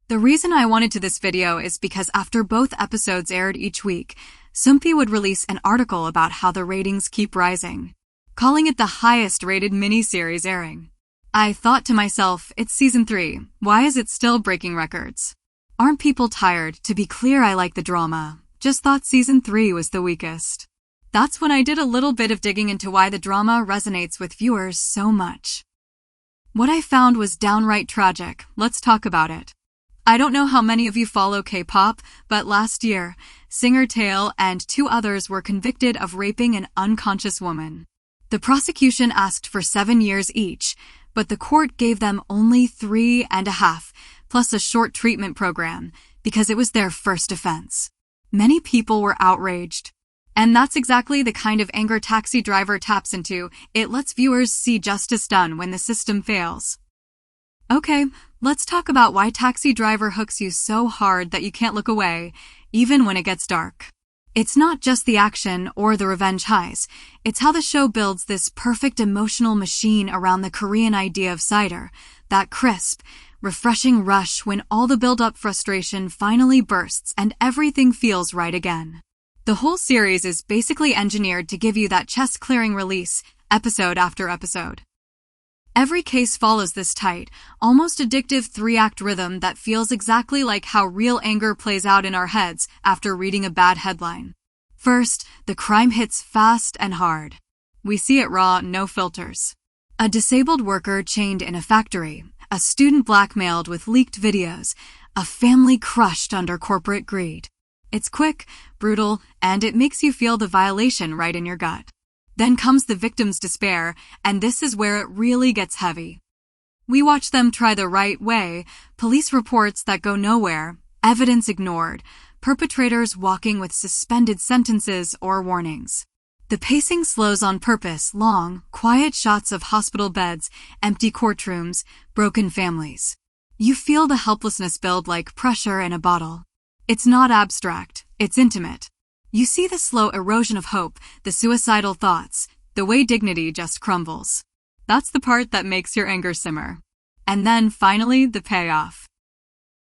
The reason I wanted to this video is because after both episodes aired each week, Soompi would release an article about how the ratings keep rising, calling it the highest rated miniseries airing. I thought to myself, it's season 3, why is it still breaking records? Aren't people tired? To be clear, I like the drama, just thought season 3 was the weakest. That's when I did a little bit of digging into why the drama resonates with viewers so much. What I found was downright tragic. Let's talk about it. I don't know how many of you follow K-pop, but last year, singer Taeil and 2 others were convicted of raping an unconscious woman. The prosecution asked for 7 years each, but the court gave them only 3.5, plus a short treatment program, because it was their first offense. Many people were outraged. And that's exactly the kind of anger Taxi Driver taps into. It lets viewers see justice done when the system fails. Okay, let's talk about why Taxi Driver hooks you so hard that you can't look away, even when it gets dark. It's not just the action or the revenge highs. It's how the show builds this perfect emotional machine around the Korean idea of cider, that crisp, refreshing rush when all the built-up frustration finally bursts and everything feels right again. The whole series is basically engineered to give you that chest-clearing release, episode after episode. Every case follows this tight, almost addictive 3-act rhythm that feels exactly like how real anger plays out in our heads after reading a bad headline. First, the crime hits fast and hard. We see it raw, no filters. A disabled worker chained in a factory, a student blackmailed with leaked videos, a family crushed under corporate greed. It's quick, brutal, and it makes you feel the violation right in your gut. Then comes the victim's despair, and this is where it really gets heavy. We watch them try the right way, police reports that go nowhere, evidence ignored, perpetrators walking with suspended sentences or warnings. The pacing slows on purpose, long, quiet shots of hospital beds, empty courtrooms, broken families. You feel the helplessness build like pressure in a bottle. It's not abstract, it's intimate. You see the slow erosion of hope, the suicidal thoughts, the way dignity just crumbles. That's the part that makes your anger simmer. And then, finally, the payoff.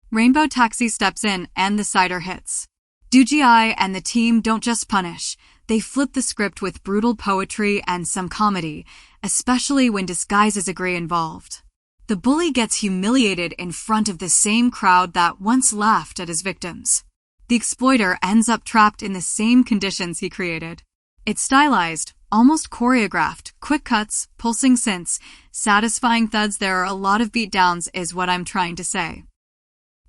Rainbow Taxi steps in and the cider hits. Doo-ji and the team don't just punish, they flip the script with brutal poetry and some comedy, especially when disguises agree involved. The bully gets humiliated in front of the same crowd that once laughed at his victims. The exploiter ends up trapped in the same conditions he created. It's stylized, almost choreographed, quick cuts, pulsing synths, satisfying thuds. There are a lot of beatdowns is what I'm trying to say.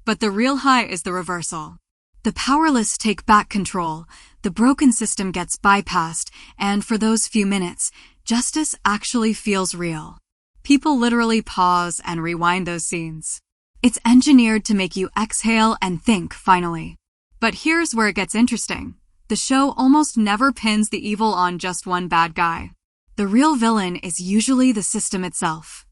But the real high is the reversal. The powerless take back control, the broken system gets bypassed, and for those few minutes, justice actually feels real. People literally pause and rewind those scenes. It's engineered to make you exhale and think, finally. But here's where it gets interesting. The show almost never pins the evil on just one bad guy. The real villain is usually the system itself.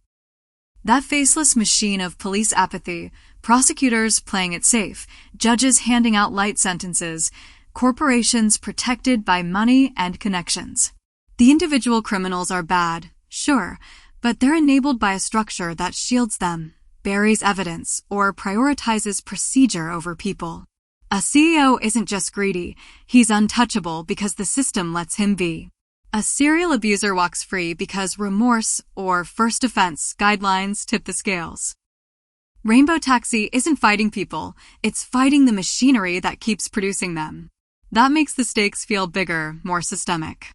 That faceless machine of police apathy, prosecutors playing it safe, judges handing out light sentences, corporations protected by money and connections. The individual criminals are bad, sure, but they're enabled by a structure that shields them, buries evidence, or prioritizes procedure over people. A CEO isn't just greedy, he's untouchable because the system lets him be. A serial abuser walks free because remorse or first offense guidelines tip the scales. Rainbow Taxi isn't fighting people, it's fighting the machinery that keeps producing them. That makes the stakes feel bigger, more systemic.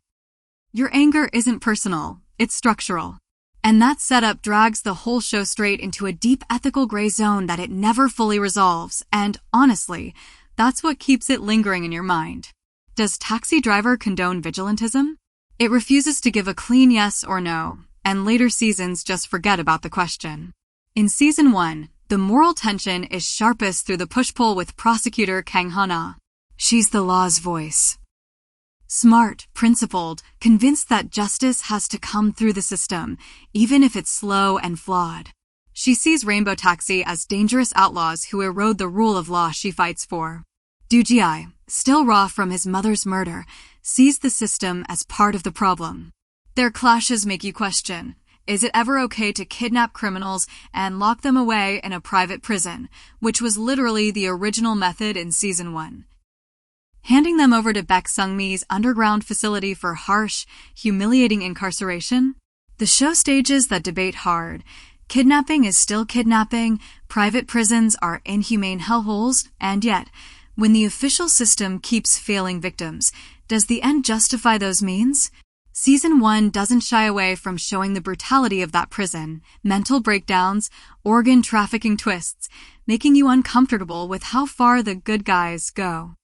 Your anger isn't personal, it's structural. And that setup drags the whole show straight into a deep ethical gray zone that it never fully resolves, and honestly, that's what keeps it lingering in your mind. Does Taxi Driver condone vigilantism? It refuses to give a clean yes or no, and later seasons just forget about the question. In season 1, the moral tension is sharpest through the push-pull with prosecutor Kang Han-ah. She's the law's voice. Smart, principled, convinced that justice has to come through the system, even if it's slow and flawed. She sees Rainbow Taxi as dangerous outlaws who erode the rule of law she fights for. Doo-ji, still raw from his mother's murder, sees the system as part of the problem. Their clashes make you question, Is it ever okay to kidnap criminals and lock them away in a private prison, which was literally the original method in Season 1? Handing them over to Baek Sung-mi's underground facility for harsh, humiliating incarceration? The show stages that debate hard. Kidnapping is still kidnapping, private prisons are inhumane hellholes, and yet, when the official system keeps failing victims, does the end justify those means? Season 1 doesn't shy away from showing the brutality of that prison, mental breakdowns, organ trafficking twists, making you uncomfortable with how far the good guys go.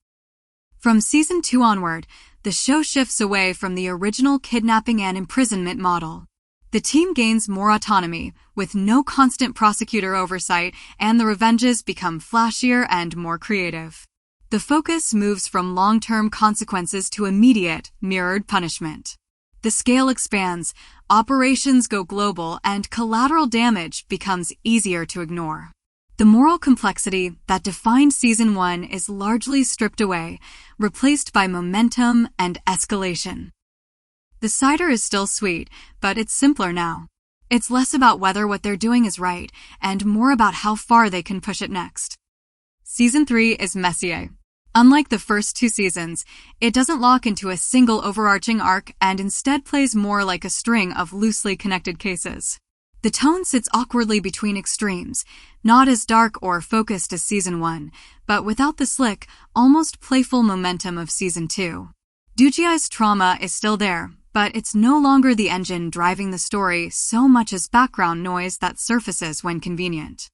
From Season 2 onward, the show shifts away from the original kidnapping and imprisonment model. The team gains more autonomy, with no constant prosecutor oversight, and the revenges become flashier and more creative. The focus moves from long-term consequences to immediate, mirrored punishment. The scale expands, operations go global, and collateral damage becomes easier to ignore. The moral complexity that defined Season 1 is largely stripped away, replaced by momentum and escalation. The cider is still sweet, but it's simpler now. It's less about whether what they're doing is right, and more about how far they can push it next. Season 3 is messier. Unlike the first 2 seasons, it doesn't lock into a single overarching arc and instead plays more like a string of loosely connected cases. The tone sits awkwardly between extremes, not as dark or focused as Season 1, but without the slick, almost playful momentum of Season 2. Dooji's trauma is still there, but it's no longer the engine driving the story so much as background noise that surfaces when convenient.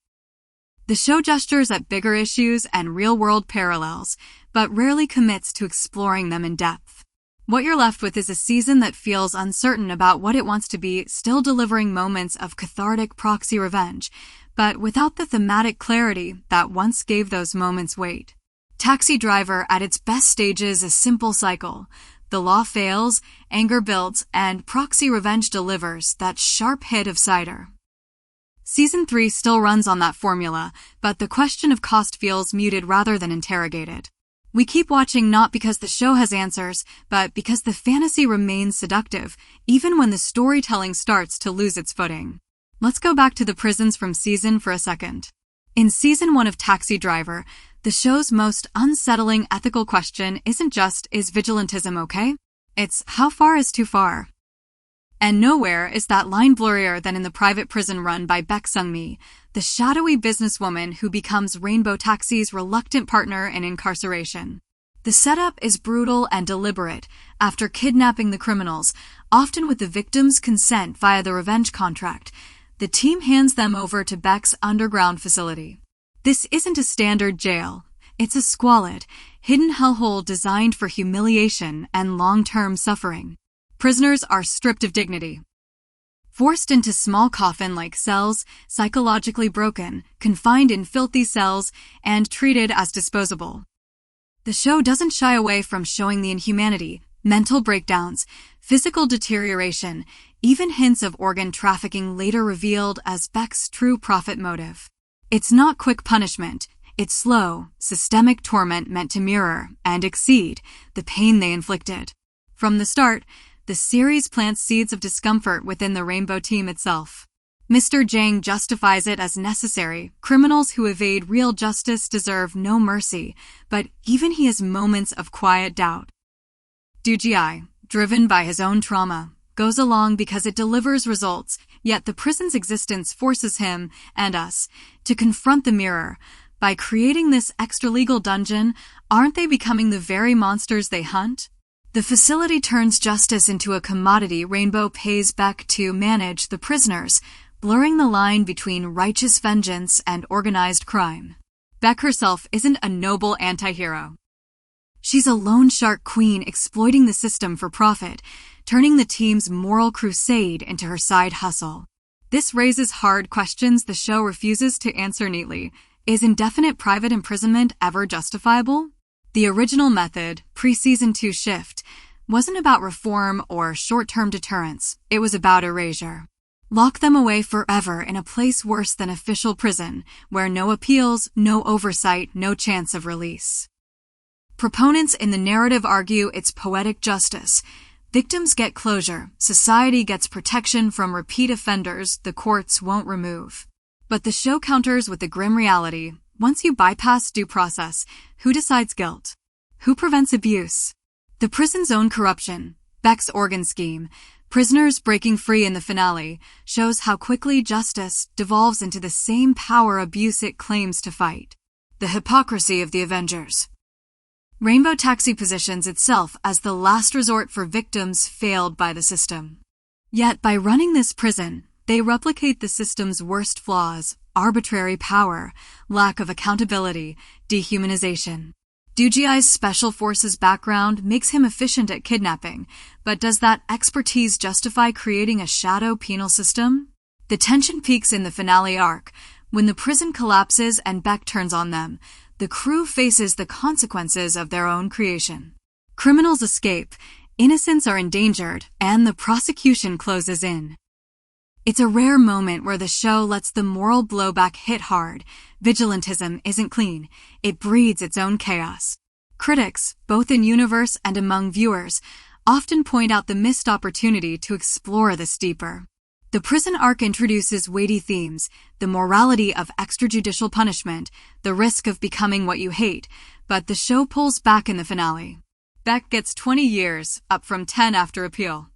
The show gestures at bigger issues and real-world parallels, but rarely commits to exploring them in depth. What you're left with is a season that feels uncertain about what it wants to be, still delivering moments of cathartic proxy revenge, but without the thematic clarity that once gave those moments weight. Taxi Driver at its best stages a simple cycle. The law fails, anger builds, and Proxy Revenge delivers that sharp hit of Cider. Season 3 still runs on that formula, but the question of cost feels muted rather than interrogated. We keep watching not because the show has answers, but because the fantasy remains seductive, even when the storytelling starts to lose its footing. Let's go back to the prisons from Season for a second. In Season 1 of Taxi Driver, the show's most unsettling ethical question isn't just, is vigilantism okay? It's, how far is too far? And nowhere is that line blurrier than in the private prison run by Baek Sung-mi, the shadowy businesswoman who becomes Rainbow Taxi's reluctant partner in incarceration. The setup is brutal and deliberate. After kidnapping the criminals, often with the victim's consent via the revenge contract, the team hands them over to Baek's underground facility. This isn't a standard jail. It's a squalid, hidden hellhole designed for humiliation and long-term suffering. Prisoners are stripped of dignity. Forced into small coffin-like cells, psychologically broken, confined in filthy cells, and treated as disposable. The show doesn't shy away from showing the inhumanity, mental breakdowns, physical deterioration, even hints of organ trafficking later revealed as Baek's true profit motive. It's not quick punishment. It's slow, systemic torment meant to mirror and exceed the pain they inflicted. From the start, the series plants seeds of discomfort within the Rainbow team itself. Mr. Jang justifies it as necessary. Criminals who evade real justice deserve no mercy, but even he has moments of quiet doubt. Dooji, driven by his own trauma, goes along because it delivers results, yet the prison's existence forces him, and us, to confront the mirror. By creating this extra-legal dungeon, aren't they becoming the very monsters they hunt? The facility turns justice into a commodity Rainbow pays Baek to manage the prisoners, blurring the line between righteous vengeance and organized crime. Baek herself isn't a noble anti-hero. She's a loan shark queen exploiting the system for profit, turning the team's moral crusade into her side hustle. This raises hard questions the show refuses to answer neatly. Is indefinite private imprisonment ever justifiable? The original method, pre-Season 2 shift, wasn't about reform or short-term deterrence. It was about erasure. Lock them away forever in a place worse than official prison, where no appeals, no oversight, no chance of release. Proponents in the narrative argue it's poetic justice, Victims get closure, society gets protection from repeat offenders the courts won't remove. But the show counters with the grim reality: once you bypass due process, who decides guilt? Who prevents abuse? The prison's own corruption, Beck's organ scheme, prisoners breaking free in the finale, shows how quickly justice devolves into the same power abuse it claims to fight. The hypocrisy of the Avengers. Rainbow Taxi positions itself as the last resort for victims failed by the system. Yet by running this prison, they replicate the system's worst flaws: arbitrary power, lack of accountability, dehumanization. Doo-ji's special forces background makes him efficient at kidnapping, but does that expertise justify creating a shadow penal system? The tension peaks in the finale arc. When the prison collapses and Beck turns on them, the crew faces the consequences of their own creation. Criminals escape, innocents are endangered, and the prosecution closes in. It's a rare moment where the show lets the moral blowback hit hard. Vigilantism isn't clean. It breeds its own chaos. Critics, both in universe and among viewers, often point out the missed opportunity to explore this deeper. The prison arc introduces weighty themes: the morality of extrajudicial punishment, the risk of becoming what you hate, but the show pulls back in the finale. Beck gets 20 years, up from 10 after appeal.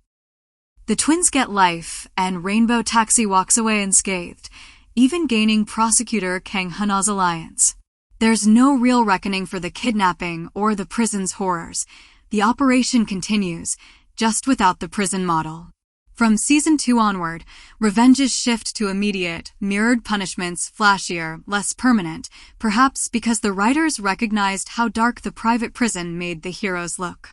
The twins get life, and Rainbow Taxi walks away unscathed, even gaining prosecutor Kang Hana's alliance. There's no real reckoning for the kidnapping or the prison's horrors. The operation continues, just without the prison model. From Season 2 onward, revenges shift to immediate, mirrored punishments, flashier, less permanent, perhaps because the writers recognized how dark the private prison made the heroes look.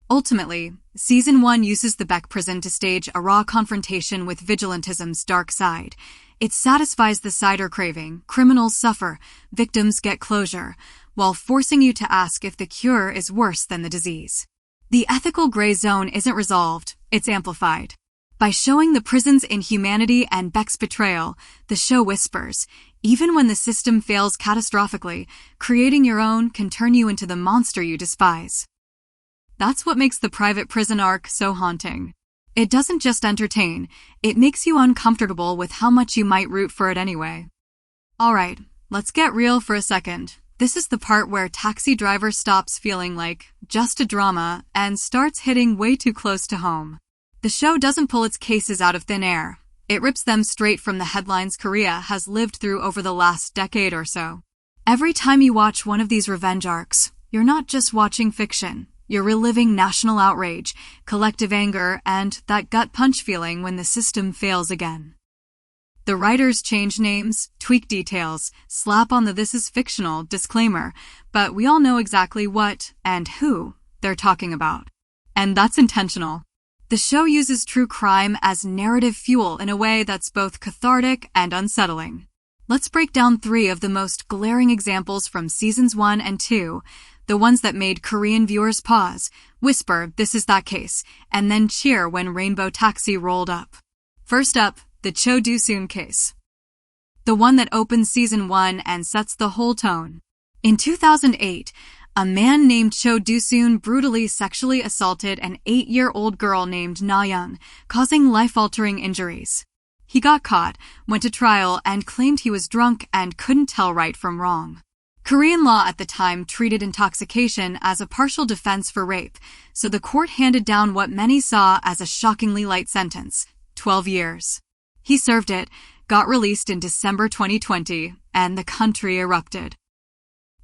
Ultimately, Season 1 uses the Beck prison to stage a raw confrontation with vigilantism's dark side. It satisfies the Cider craving: criminals suffer, victims get closure, while forcing you to ask if the cure is worse than the disease. The ethical gray zone isn't resolved, it's amplified. By showing the prison's inhumanity and Beck's betrayal, the show whispers, even when the system fails catastrophically, creating your own can turn you into the monster you despise. That's what makes the private prison arc so haunting. It doesn't just entertain, it makes you uncomfortable with how much you might root for it anyway. Alright, let's get real for a second. This is the part where Taxi Driver stops feeling like just a drama and starts hitting way too close to home. The show doesn't pull its cases out of thin air. It rips them straight from the headlines Korea has lived through over the last decade or so. Every time you watch one of these revenge arcs, you're not just watching fiction. You're reliving national outrage, collective anger, and that gut punch feeling when the system fails again. The writers change names, tweak details, slap on the "this is fictional" disclaimer, but we all know exactly what and who they're talking about. And that's intentional. The show uses true crime as narrative fuel in a way that's both cathartic and unsettling. Let's break down 3 of the most glaring examples from Seasons 1 and 2, the ones that made Korean viewers pause, whisper, "This is that case," and then cheer when Rainbow Taxi rolled up. First up, the Cho Do-soon case. The one that opens Season 1 and sets the whole tone. In 2008, a man named Cho Do-soon brutally sexually assaulted an 8-year-old girl named Na-young, causing life-altering injuries. He got caught, went to trial, and claimed he was drunk and couldn't tell right from wrong. Korean law at the time treated intoxication as a partial defense for rape, so the court handed down what many saw as a shockingly light sentence: 12 years. He served it, got released in December 2020, and the country erupted.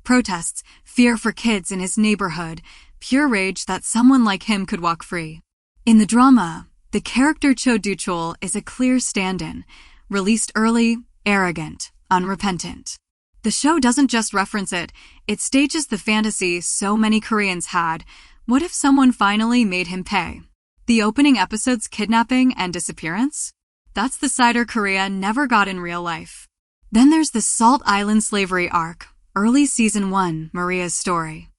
Protests, fear for kids in his neighborhood, pure rage that someone like him could walk free. In the drama, the character Cho Do-chol is a clear stand-in, released early, arrogant, unrepentant. The show doesn't just reference it, it stages the fantasy so many Koreans had: what if someone finally made him pay? The opening episode's kidnapping and disappearance? That's the Cider Korea never got in real life. Then there's the Salt Island slavery arc, early Season 1, Maria's story.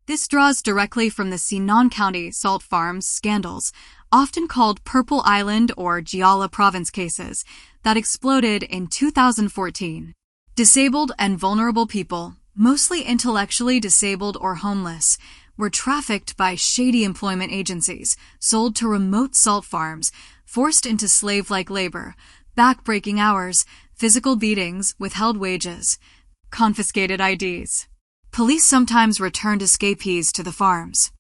This draws directly from the Sinan County salt farms scandals, often called Purple Island or Jeolla Province cases, that exploded in 2014. Disabled and vulnerable people, mostly intellectually disabled or homeless, were trafficked by shady employment agencies, sold to remote salt farms, forced into slave-like labor, back-breaking hours, physical beatings, withheld wages, confiscated IDs. Police sometimes returned escapees to the farms.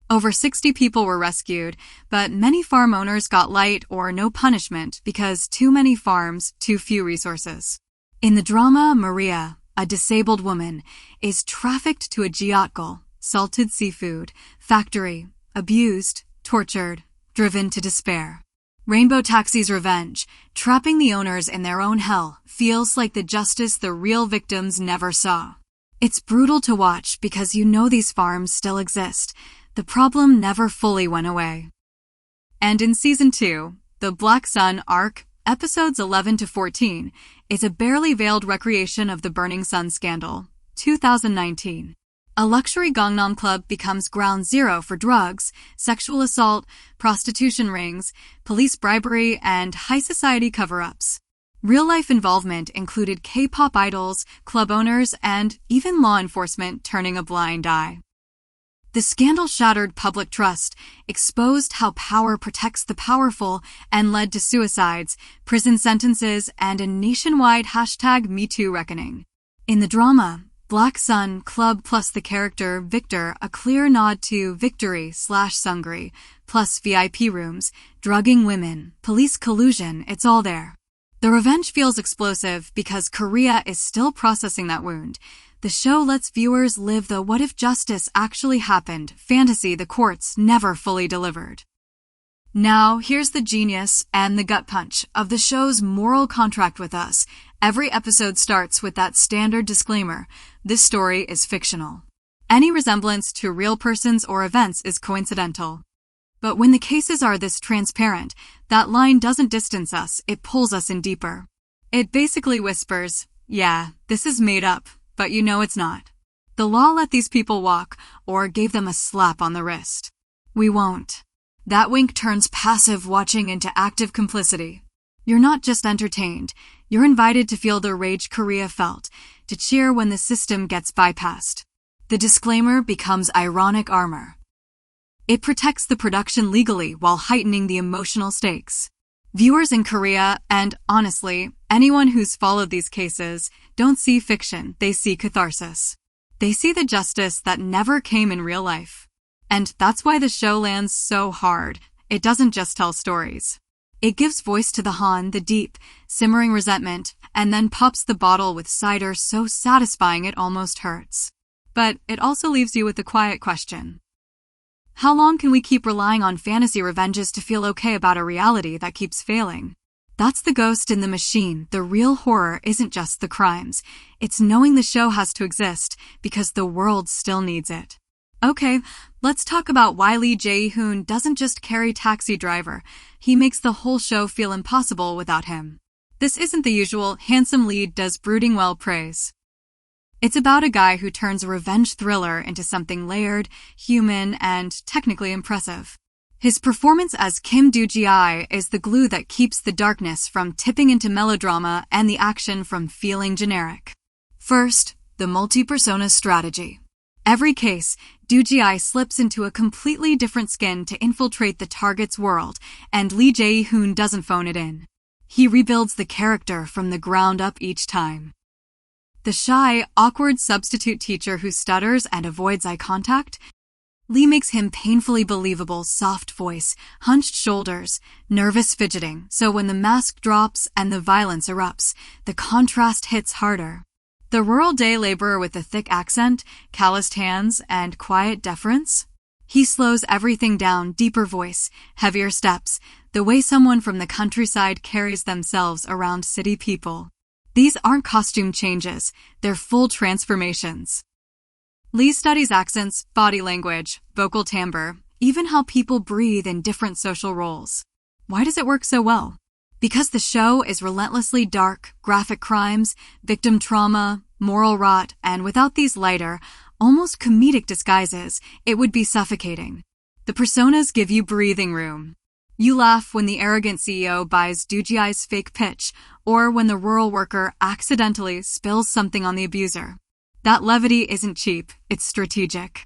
Over 60 people were rescued, but many farm owners got light or no punishment because too many farms, too few resources. In the drama, Maria, a disabled woman, is trafficked to a jiatgal, salted seafood, factory, abused, tortured, driven to despair. Rainbow Taxi's Revenge, trapping the owners in their own hell, feels like the justice the real victims never saw. It's brutal to watch because you know these farms still exist. The problem never fully went away. And in Season 2, the Black Sun arc, episodes 11 to 14, is a barely veiled recreation of the Burning Sun scandal, 2019. A luxury Gangnam club becomes ground zero for drugs, sexual assault, prostitution rings, police bribery, and high society cover-ups. Real-life involvement included K-pop idols, club owners, and even law enforcement turning a blind eye. The scandal shattered public trust, exposed how power protects the powerful, and led to suicides, prison sentences, and a nationwide #MeToo reckoning. In the drama, Black Sun Club plus the character Victor, a clear nod to victory/sungri, plus VIP rooms, drugging women, police collusion, it's all there. The revenge feels explosive because Korea is still processing that wound. The show lets viewers live the what if justice actually happened fantasy the courts never fully delivered. Now, here's the genius and the gut punch of the show's moral contract with us. Every episode starts with that standard disclaimer: this story is fictional. Any resemblance to real persons or events is coincidental. But when the cases are this transparent, that line doesn't distance us, it pulls us in deeper. It basically whispers, yeah, this is made up, but you know it's not. The law let these people walk, or gave them a slap on the wrist. We won't. That wink turns passive watching into active complicity. You're not just entertained, you're invited to feel the rage Korea felt, to cheer when the system gets bypassed. The disclaimer becomes ironic armor. It protects the production legally while heightening the emotional stakes. Viewers in Korea, and honestly, anyone who's followed these cases, don't see fiction, they see catharsis. They see the justice that never came in real life. And that's why the show lands so hard. It doesn't just tell stories. It gives voice to the Han, the deep, simmering resentment, and then pops the bottle with cider so satisfying it almost hurts. But it also leaves you with the quiet question. How long can we keep relying on fantasy revenges to feel okay about a reality that keeps failing? That's the ghost in the machine. The real horror isn't just the crimes. It's knowing the show has to exist because the world still needs it. Okay, let's talk about why Lee Je-hoon doesn't just carry Taxi Driver. He makes the whole show feel impossible without him. This isn't the usual handsome lead does brooding well praise. It's about a guy who turns a revenge thriller into something layered, human, and technically impressive. His performance as Kim Do-ji is the glue that keeps the darkness from tipping into melodrama and the action from feeling generic. First, the multi-persona strategy. Every case, Do-ji slips into a completely different skin to infiltrate the target's world, and Lee Je-hoon doesn't phone it in. He rebuilds the character from the ground up each time. The shy, awkward substitute teacher who stutters and avoids eye contact? Lee makes him painfully believable, soft voice, hunched shoulders, nervous fidgeting, so when the mask drops and the violence erupts, the contrast hits harder. The rural day laborer with the thick accent, calloused hands, and quiet deference? He slows everything down, deeper voice, heavier steps, the way someone from the countryside carries themselves around city people. These aren't costume changes, they're full transformations. Lee studies accents, body language, vocal timbre, even how people breathe in different social roles. Why does it work so well? Because the show is relentlessly dark, graphic crimes, victim trauma, moral rot, and without these lighter, almost comedic disguises, it would be suffocating. The personas give you breathing room. You laugh when the arrogant CEO buys Do-ji's fake pitch, or when the rural worker accidentally spills something on the abuser. That levity isn't cheap, it's strategic.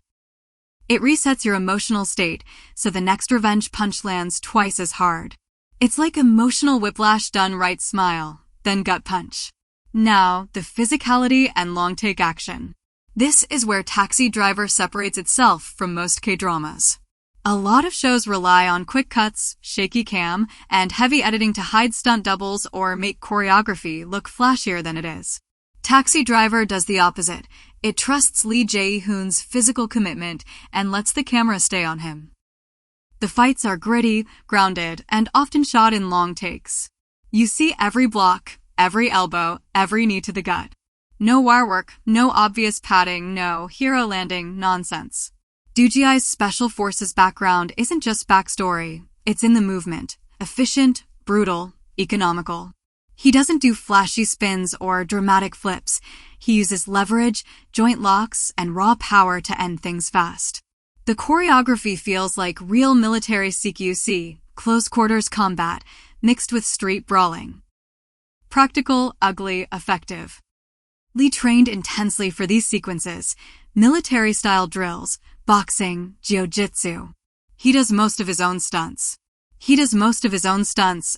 It resets your emotional state, so the next revenge punch lands twice as hard. It's like emotional whiplash done right. Smile, then gut punch. Now, the physicality and long-take action. This is where Taxi Driver separates itself from most K-dramas. A lot of shows rely on quick cuts, shaky cam, and heavy editing to hide stunt doubles or make choreography look flashier than it is. Taxi Driver does the opposite. It trusts Lee Je-hoon's physical commitment and lets the camera stay on him. The fights are gritty, grounded, and often shot in long takes. You see every block, every elbow, every knee to the gut. No wire work, no obvious padding, no hero landing nonsense. Doo-ji's special forces background isn't just backstory, it's in the movement. Efficient, brutal, economical. He doesn't do flashy spins or dramatic flips. He uses leverage, joint locks, and raw power to end things fast. The choreography feels like real military CQC, close quarters combat, mixed with street brawling. Practical, ugly, effective. Lee trained intensely for these sequences, military-style drills, boxing, jiu-jitsu. He does most of his own stunts.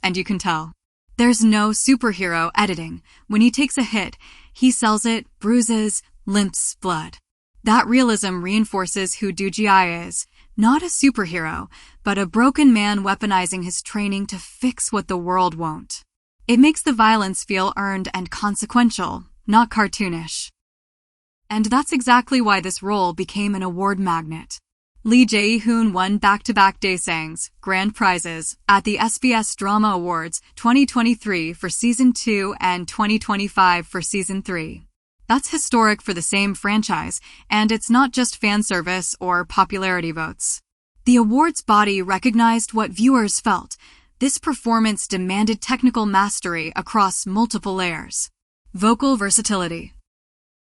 And you can tell. There's no superhero editing. When he takes a hit, he sells it, bruises, limps, blood. That realism reinforces who Doo-ji is. Not a superhero, but a broken man weaponizing his training to fix what the world won't. It makes the violence feel earned and consequential, not cartoonish. And that's exactly why this role became an award magnet. Lee Je-hoon won back-to-back Daesangs, grand prizes, at the SBS Drama Awards 2023 for Season 2 and 2025 for Season 3. That's historic for the same franchise, and it's not just fan service or popularity votes. The awards body recognized what viewers felt. This performance demanded technical mastery across multiple layers. Vocal versatility.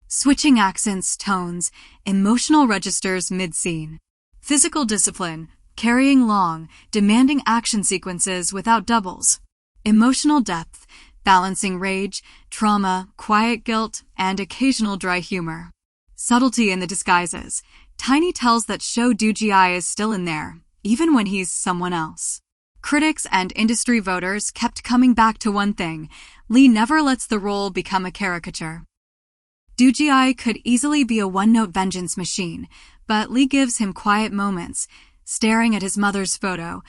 Switching accents, tones, emotional registers mid-scene. Physical discipline, carrying long, demanding action sequences without doubles. Emotional depth, balancing rage, trauma, quiet guilt, and occasional dry humor. Subtlety in the disguises. Tiny tells that show Doo-ji is still in there, even when he's someone else. Critics and industry voters kept coming back to one thing. Lee never lets the role become a caricature. Doo-ji could easily be a one-note vengeance machine, but Lee gives him quiet moments, staring at his mother's photo,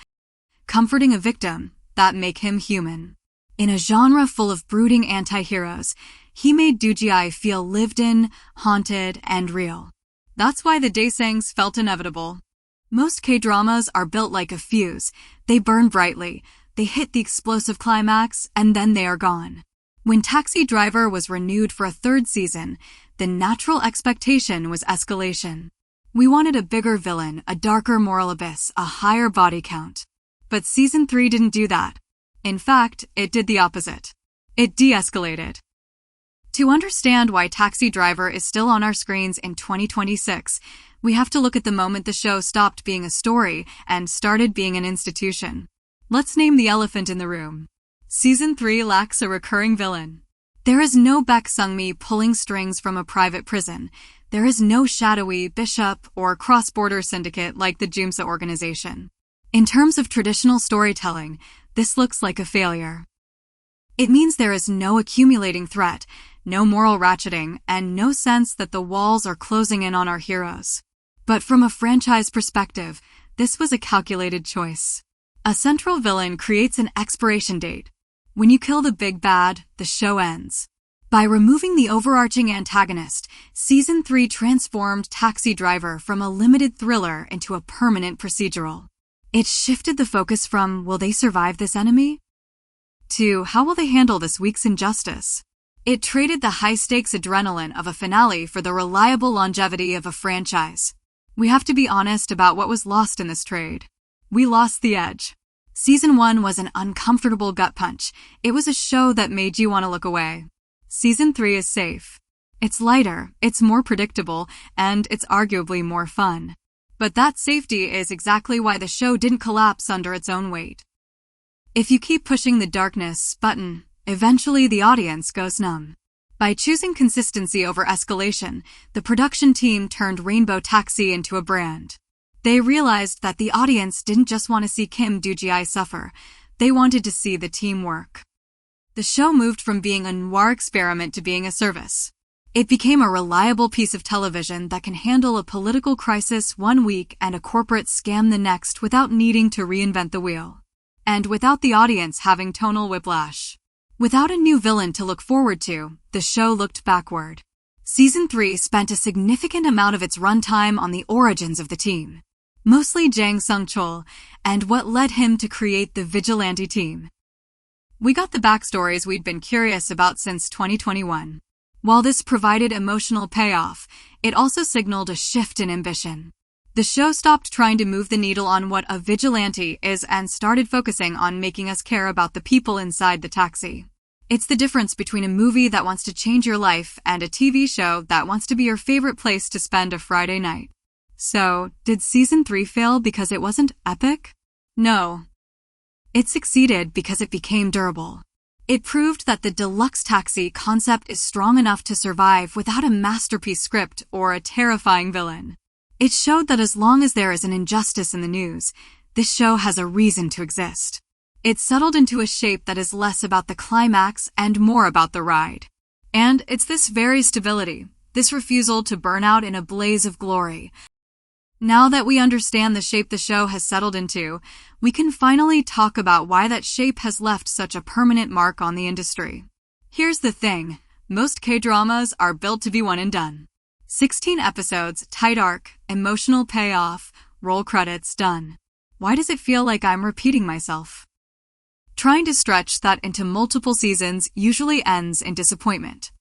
comforting a victim that make him human. In a genre full of brooding anti-heroes, he made Doo-ji feel lived in, haunted, and real. That's why the Daesangs felt inevitable. Most K-dramas are built like a fuse. They burn brightly, they hit the explosive climax, and then they are gone. When Taxi Driver was renewed for a third season, the natural expectation was escalation. We wanted a bigger villain, a darker moral abyss, a higher body count. But Season 3 didn't do that. In fact, it did the opposite. It de-escalated. To understand why Taxi Driver is still on our screens in 2026, we have to look at the moment the show stopped being a story and started being an institution. Let's name the elephant in the room. Season 3 lacks a recurring villain. There is no Baek Sung-mi pulling strings from a private prison. There is no shadowy bishop or cross-border syndicate like the Jumsa organization. In terms of traditional storytelling, this looks like a failure. It means there is no accumulating threat, no moral ratcheting, and no sense that the walls are closing in on our heroes. But from a franchise perspective, this was a calculated choice. A central villain creates an expiration date. When you kill the big bad, the show ends. By removing the overarching antagonist, Season 3 transformed Taxi Driver from a limited thriller into a permanent procedural. It shifted the focus from, will they survive this enemy? To, how will they handle this week's injustice? It traded the high-stakes adrenaline of a finale for the reliable longevity of a franchise. We have to be honest about what was lost in this trade. We lost the edge. Season 1 was an uncomfortable gut punch. It was a show that made you want to look away. Season 3 is safe. It's lighter, it's more predictable, and it's arguably more fun. But that safety is exactly why the show didn't collapse under its own weight. If you keep pushing the darkness button, eventually the audience goes numb. By choosing consistency over escalation, the production team turned Rainbow Taxi into a brand. They realized that the audience didn't just want to see Kim Do-ji suffer, they wanted to see the team work. The show moved from being a noir experiment to being a service. It became a reliable piece of television that can handle a political crisis one week and a corporate scam the next without needing to reinvent the wheel. And without the audience having tonal whiplash. Without a new villain to look forward to, the show looked backward. Season 3 spent a significant amount of its runtime on the origins of the team. Mostly Jang Sung-chul, and what led him to create the vigilante team. We got the backstories we'd been curious about since 2021. While this provided emotional payoff, it also signaled a shift in ambition. The show stopped trying to move the needle on what a vigilante is and started focusing on making us care about the people inside the taxi. It's the difference between a movie that wants to change your life and a TV show that wants to be your favorite place to spend a Friday night. So, did Season 3 fail because it wasn't epic? No. It succeeded because it became durable. It proved that the deluxe taxi concept is strong enough to survive without a masterpiece script or a terrifying villain. It showed that as long as there is an injustice in the news, this show has a reason to exist. It settled into a shape that is less about the climax and more about the ride. And it's this very stability, this refusal to burn out in a blaze of glory. Now that we understand the shape the show has settled into, we can finally talk about why that shape has left such a permanent mark on the industry. Here's the thing, most K-dramas are built to be one and done. 16 episodes, tight arc, emotional payoff, roll credits, done. Why does it feel like I'm repeating myself? Trying to stretch that into multiple seasons usually ends in disappointment.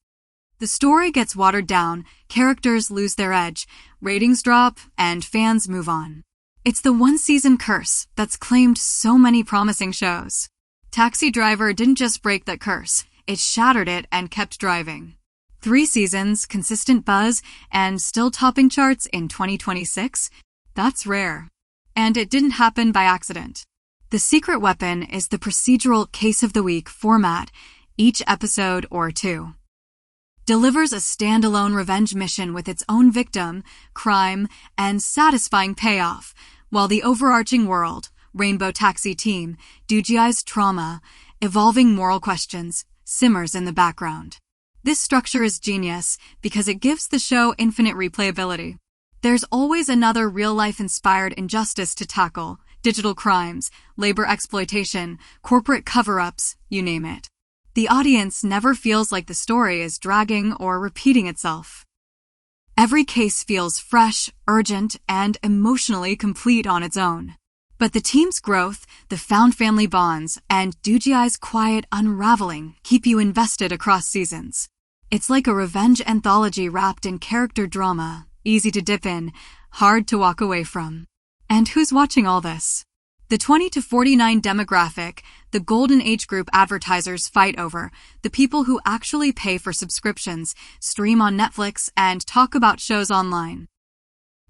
The story gets watered down, characters lose their edge, ratings drop, and fans move on. It's the one-season curse that's claimed so many promising shows. Taxi Driver didn't just break that curse, it shattered it and kept driving. 3 seasons, consistent buzz, and still topping charts in 2026? That's rare. And it didn't happen by accident. The secret weapon is the procedural Case of the Week format, each episode or 2. Delivers a standalone revenge mission with its own victim, crime, and satisfying payoff, while the overarching world, Rainbow Taxi Team, Do-ji's trauma, evolving moral questions, simmers in the background. This structure is genius because it gives the show infinite replayability. There's always another real-life inspired injustice to tackle, digital crimes, labor exploitation, corporate cover-ups, you name it. The audience never feels like the story is dragging or repeating itself. Every case feels fresh, urgent, and emotionally complete on its own. But the team's growth, the found family bonds, and Do-ji's quiet unraveling keep you invested across seasons. It's like a revenge anthology wrapped in character drama, easy to dip in, hard to walk away from. And who's watching all this? The 20 to 49 demographic, the golden age group advertisers fight over, the people who actually pay for subscriptions, stream on Netflix, and talk about shows online.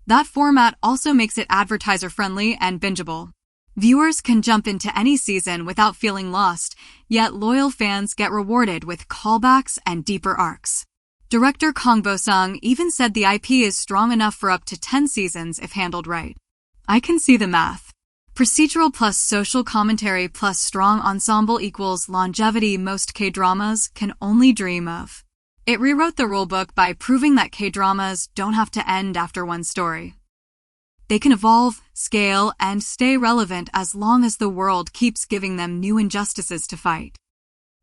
That format also makes it advertiser-friendly and bingeable. Viewers can jump into any season without feeling lost, yet loyal fans get rewarded with callbacks and deeper arcs. Director Kang Bo-sung even said the IP is strong enough for up to 10 seasons if handled right. I can see the math. Procedural plus social commentary plus strong ensemble equals longevity most K-dramas can only dream of. It rewrote the rulebook by proving that K-dramas don't have to end after one story. They can evolve, scale, and stay relevant as long as the world keeps giving them new injustices to fight.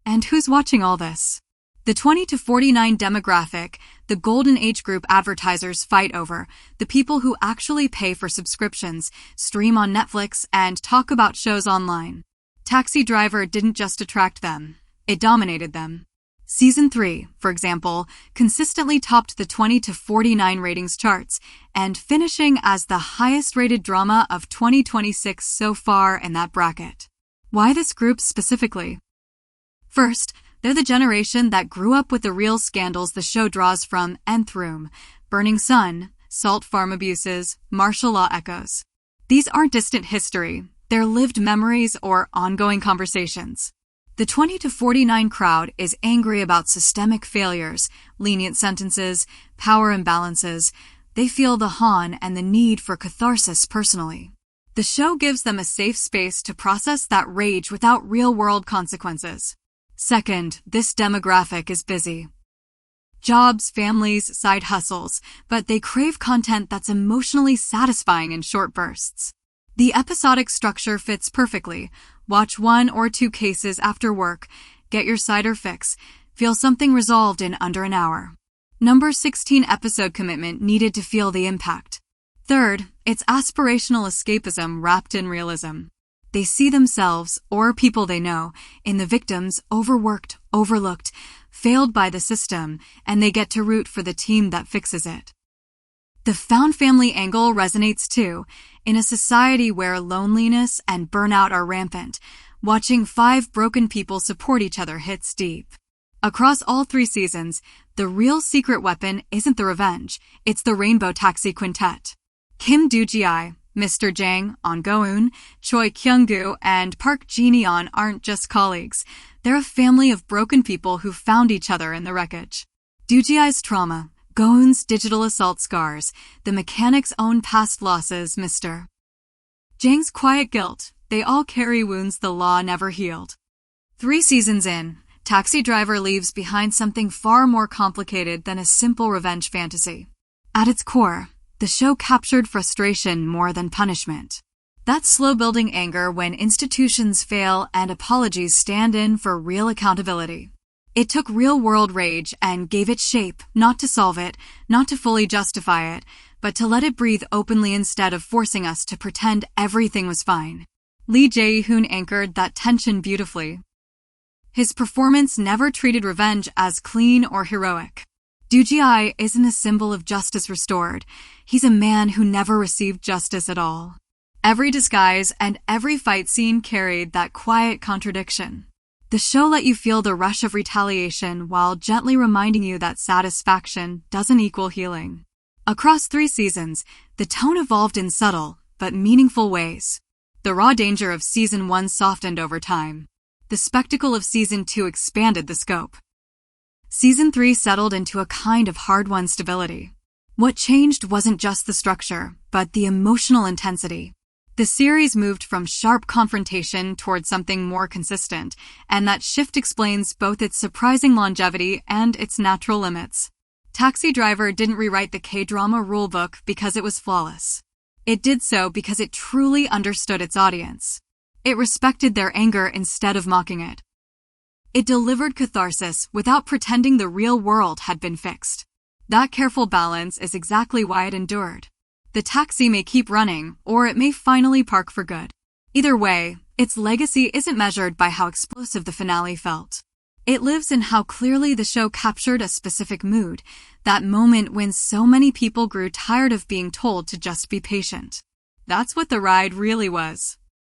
And who's watching all this? The 20 to 49 demographic, the golden age group advertisers fight over, the people who actually pay for subscriptions, stream on Netflix, and talk about shows online. Taxi Driver didn't just attract them, it dominated them. Season 3, for example, consistently topped the 20 to 49 ratings charts, and finishing as the highest-rated drama of 2026 so far in that bracket. Why this group specifically? First, they're the generation that grew up with the real scandals the show draws from Nth Room, Burning Sun, salt farm abuses, martial law echoes. These aren't distant history, they're lived memories or ongoing conversations. The 20 to 49 crowd is angry about systemic failures, lenient sentences, power imbalances. They feel the Han and the need for catharsis personally. The show gives them a safe space to process that rage without real-world consequences. Second, this demographic is busy. Jobs, families, side hustles, but they crave content that's emotionally satisfying in short bursts. The episodic structure fits perfectly. Watch 1 or 2 cases after work, get your Cider fix, feel something resolved in under an hour. Number 16 episode commitment needed to feel the impact. Third, it's aspirational escapism wrapped in realism. They see themselves, or people they know, in the victims, overworked, overlooked, failed by the system, and they get to root for the team that fixes it. The found family angle resonates too. In a society where loneliness and burnout are rampant, watching 5 broken people support each other hits deep. Across all 3 seasons, the real secret weapon isn't the revenge, it's the Rainbow Taxi Quintet. Kim Do-ji, Mr. Jang, On Go-eun, Choi Kyung-gu, and Park Ji-yeon aren't just colleagues. They're a family of broken people who found each other in the wreckage. Do-ji's trauma, Go-eun's digital assault scars, the mechanic's own past losses, Mr. Jang's quiet guilt, they all carry wounds the law never healed. 3 seasons in, Taxi Driver leaves behind something far more complicated than a simple revenge fantasy. At its core, the show captured frustration more than punishment. That slow-building anger when institutions fail and apologies stand in for real accountability. It took real-world rage and gave it shape, not to solve it, not to fully justify it, but to let it breathe openly instead of forcing us to pretend everything was fine. Lee Je-hoon anchored that tension beautifully. His performance never treated revenge as clean or heroic. Do-ji isn't a symbol of justice restored. He's a man who never received justice at all. Every disguise and every fight scene carried that quiet contradiction. The show let you feel the rush of retaliation while gently reminding you that satisfaction doesn't equal healing. Across 3 seasons, the tone evolved in subtle but meaningful ways. The raw danger of Season 1 softened over time. The spectacle of Season 2 expanded the scope. Season 3 settled into a kind of hard-won stability. What changed wasn't just the structure, but the emotional intensity. The series moved from sharp confrontation toward something more consistent, and that shift explains both its surprising longevity and its natural limits. Taxi Driver didn't rewrite the K-drama rulebook because it was flawless. It did so because it truly understood its audience. It respected their anger instead of mocking it. It delivered catharsis without pretending the real world had been fixed. That careful balance is exactly why it endured. The taxi may keep running, or it may finally park for good. Either way, its legacy isn't measured by how explosive the finale felt. It lives in how clearly the show captured a specific mood, that moment when so many people grew tired of being told to just be patient. That's what the ride really was.